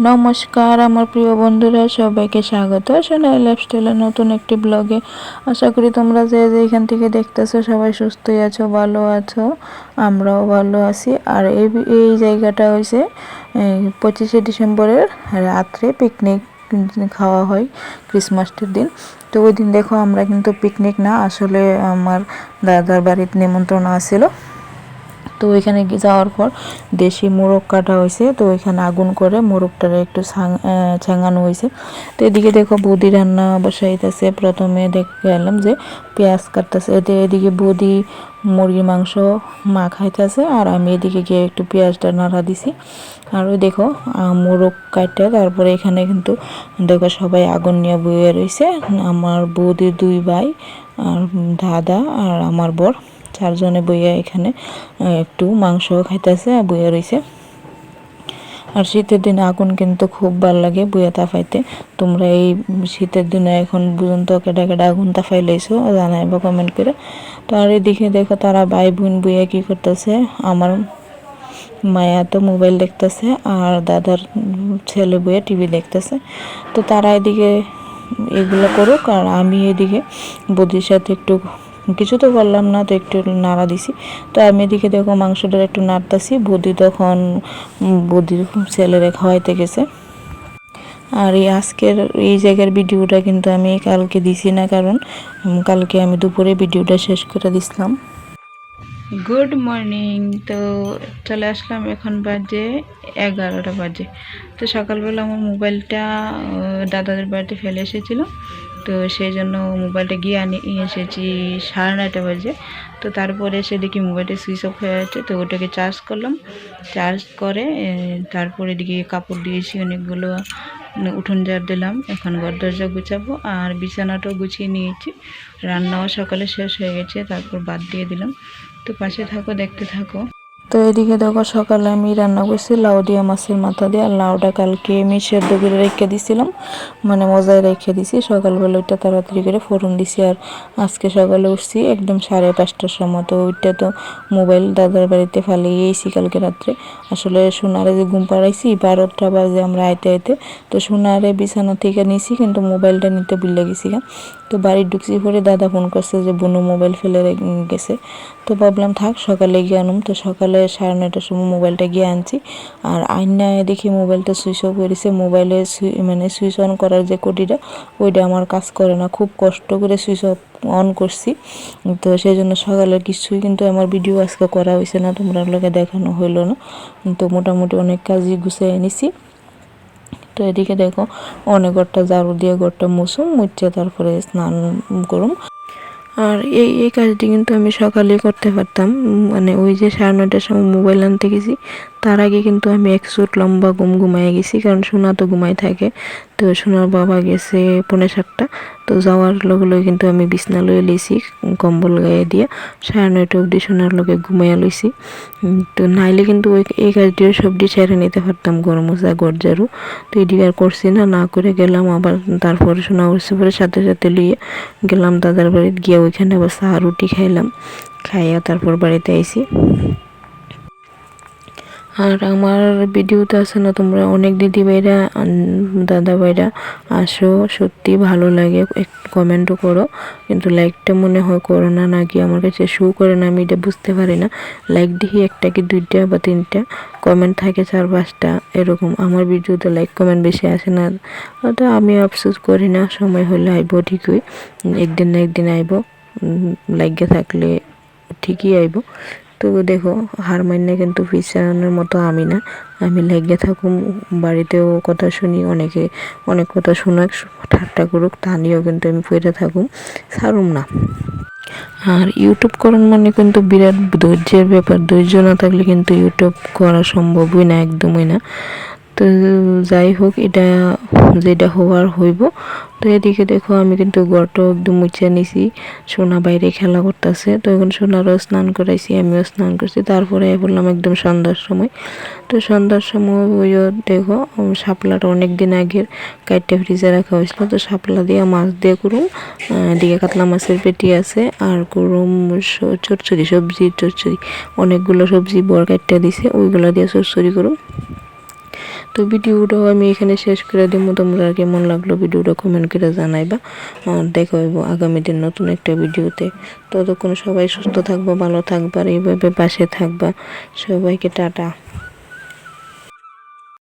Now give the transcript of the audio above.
নমস্কার আমার প্রিয় বন্ধুরা, সবাইকে স্বাগত সোনাই লাইফস্টাইলের নতুন একটি ব্লগে। আশা করি তোমরা যে এখান থেকে দেখতেছো সবাই সুস্থই আছো, ভালো আছো, আমরাও ভালো আছি। আর এই জায়গাটা হয়েছে 25শে ডিসেম্বরের রাত্রে পিকনিক খাওয়া হয় ক্রিসমাসের দিন। তো ওই দিন দেখো আমরা কিন্তু পিকনিক না, আসলে আমার দাদার বাড়িতে নিমন্ত্রণ আসছিল। তো ওইখানে যাওয়ার পর দেশি মোরগ কাটা হয়েছে, তো ওইখানে আগুন করে মোরগটারে একটু ছাঙানো হয়েছে। তো এদিকে দেখো বৌদি রান্না বসাইতেছে। প্রথমে দেখে এলাম যে পেঁয়াজ কাটতেছে, এদিকে বৌদি মুরগির মাংস মাখাইতেছে আর আমি এদিকে গিয়ে একটু পেঁয়াজটা নাড়া দিছি। আর ওই দেখো মোরগ কাটে তারপরে এখানে কিন্তু দেখো সবাই আগুন নিয়ে বইয়ে রয়েছে। আমার বৌদির 2 ভাই আর দাদা আর আমার বর, 4 জনে বইয়া এখানে একটু মাংস খাইতেছে আর বইয়া রয়েছে। আর শীতের দিনে আগুন কিন্তু খুব ভালো লাগে বইয়া তাফাইতে। তোমরা এই শীতের দিনে এখন পর্যন্ত কেডা কেডা আগুন তাফাই লাইছো জানাইবা কমেন্ট করে। তো আর এদিকে দেখো তারা ভাই বোন বইয়া কি করতেছে, আমার মায়া তো মোবাইল দেখতেছে আর দাদার ছেলে বইয়া টিভি দেখতেছে। তো তারা এদিকে এগুলো করুক আর আমি এদিকে বৌদির সাথে একটু কিছু তো করলাম না, তো একটু নাড়া দিছি। তো আমি এদিকে দেখো মাংসটা একটু নাড়তাছি, বৌদি তখন বৌদির ছেলেরে খাওয়াইতে গেছে। আর এই আজকের এই জায়গার ভিডিওটা কিন্তু আমি কালকে দিছি না, কারণ কালকে আমি দুপুরে ভিডিওটা শেষ করে দিছিলাম। Good morning. তো চলে আসলাম, এখন বাজে 11টা বাজে। তো সকালবেলা আমার মোবাইলটা দাদাদের বাড়িতে ফেলে এসেছিল, তো সেই জন্য মোবাইলটা গিয়ে নিয়ে এসেছি 9:30 বাজে। তো তারপরে এসে দেখি মোবাইলটা সুইচ অফ হয়ে আছে, তো ওটাকে চার্জ করলাম। চার্জ করে তারপরে এদিকে কাপড় দিয়েছি অনেকগুলো, উঠোন ঝাড় দিলাম, এখন ঘর দরজা গুছাবো আর বিছানাটাও গুছিয়ে নিয়েছি। রান্নাও সকালে শেষ হয়ে গেছে, তারপর বাদ দিয়ে দিলাম। তো পাশে থাকো, দেখতে থাকো। তো এদিকে দেখো সকালে আমি রান্না করছি লাউ দিয়া মাছের মাথা দিয়ে। আর লাউটা কালকে আমি সেদ্ধ করে রেখে দিছিলাম, মানে মজায় রেখে দিছি। সকালবেলা ওইটা তাড়াতাড়ি করে ফোড়ন দিছি। আর আজকে সকালে উঠছি একদম 5:30টার সময়। তো ওইটা তো মোবাইল দাদার বাড়িতে ফালিয়েছি কালকে রাত্রে। আসলে সোনারে যে ঘুম পাড়াইছি 12টা বাজে আমরা আইতে আইতে, তো সোনারে বিছানা থেকে নিছি কিন্তু মোবাইলটা নিতে ভুলে গেছি। তো বাড়ি ঢুকছি পরে দাদা ফোন করছে যে বুনু মোবাইল ফেলে গেছে। তো ভাবলাম থাক সকালে গিয়ে আনুম। তো সকালে 9:30টার সময় মোবাইলটা গিয়ে আনছি। আর আইনা দেখি মোবাইলটা সুইচ অফ করেছে। মোবাইলে মানে সুইচ অন করার যে কটিটা ওইটা আমার কাজ করে না, খুব কষ্ট করে সুইচ অফ অন করছি। তো সেই জন্য সকালের কিছুই কিন্তু আমার ভিডিও আজকে করা হয়েছে না, তোমরা লোকে দেখানো হইলো না। তো মোটামুটি অনেক কাজই গুছিয়ে এনেছি। তো এদিকে দেখো অনেক ঘরটা ঝাড়ু দিয়ে ঘরটা মুছে তারপরে স্নান করুম। আর এই কাজটি কিন্তু আমি সকালে করতে পারতাম, মানে ওই যে 9:30টার সময় মোবাইল আনতে গেছি তার আগে কিন্তু আমি এক চোট লম্বা ঘুমাইয়ে গেছি, কারণ সোনা তো ঘুমাই থাকে। তো সোনার বাবা গেছে 6:45। তো যাওয়ার লগে লগে কিন্তু আমি বিছনা লয়ে লইছি, কম্বল গায়ে দিয়ে 9:30 অবধি সোনার লগে ঘুমাইয়া লইছি। তো নাইলে কিন্তু এই কাজটিও সবটি ছেড়ে নিতে পারতাম, গরম মোছা ঘর ঝাড়ু। তো এদিকে আর করছি না করে গেলাম আবার। তারপরে সোনা উঠছে পরে সাথে সাথে লিয়ে গেলাম দাদার বাড়িতে, গিয়ে ওইখানে আবার চা রুটি খাইলাম, খাইয়া তারপর বাড়িতে আইছি। আর আমার ভিডিওতে আছে না তোমরা অনেক দিদি ভাইরা দাদা ভাইরা আসো, সত্যি ভালো লাগে, কমেন্টও করো, কিন্তু লাইকটা মনে হয় করো না, নাকি আমার কাছে শো করে না, আমি এটা বুঝতে পারি না। লাইক দেখি 1টা কি 2টা বা 3টা, কমেন্ট থাকে 4-5টা এরকম। আমার ভিডিওতে লাইক কমেন্ট বেশি আসে না, তো আমি আফসোস করি না, সময় হলে আইব ঠিকই, একদিন না একদিন আইব, লাইকে থাকলে ঠিকই আইব। তো দেখো হার মাইনে কিন্তু পিছানোর মতো আমি না, আমি লেগে থাকুম, বাড়িতেও কথা শুনি, অনেকে অনেক কথা শোনাক, ঠাট্টা করুক, তা নিয়েও কিন্তু আমি পড়ে থাকুম, ছাড়ুম না। আর ইউটিউব করার মানে কিন্তু বিরাট ধৈর্যের ব্যাপার, ধৈর্য না থাকলে কিন্তু ইউটিউব করা সম্ভবই না, একদমই না। তো যাই হোক, এটা যেটা হওয়ার হইব। তো এদিকে দেখো আমি কিন্তু ঘরটাও একদম মুছে নিছি, সোনা বাইরে খেলা করতেছে। তো এখন সোনারও স্নান করাইছি, আমিও স্নান করছি। তারপরে বললাম একদম সন্ধ্যার সময়। তো সন্ধ্যার সময় ওইও দেখো শাপলাটা অনেক দিন আগের কাইটটা ফ্রিজে রাখা হয়েছিল, তো শাপলা দিয়ে মাছ দিয়ে করুম, এদিকে কাতলা মাছের পেটি আছে, আর করুম চচ্চড়ি, সবজির চচ্চড়ি, অনেকগুলো সবজি বর কাটটা দিছে, ওইগুলো দিয়ে চচ্চড়ি করুম। তো ভিডিওটাও আমি এখানে শেষ করে দিব। তোমরা কেমন লাগলো ভিডিওটা কমেন্ট করে জানাইবা। দেখা হইব আগামী দিন নতুন একটা ভিডিওতে। ততক্ষণ সবাই সুস্থ থাকবা, ভালো থাকবা, এইভাবে পাশে থাকবা। সবাইকে টাটা।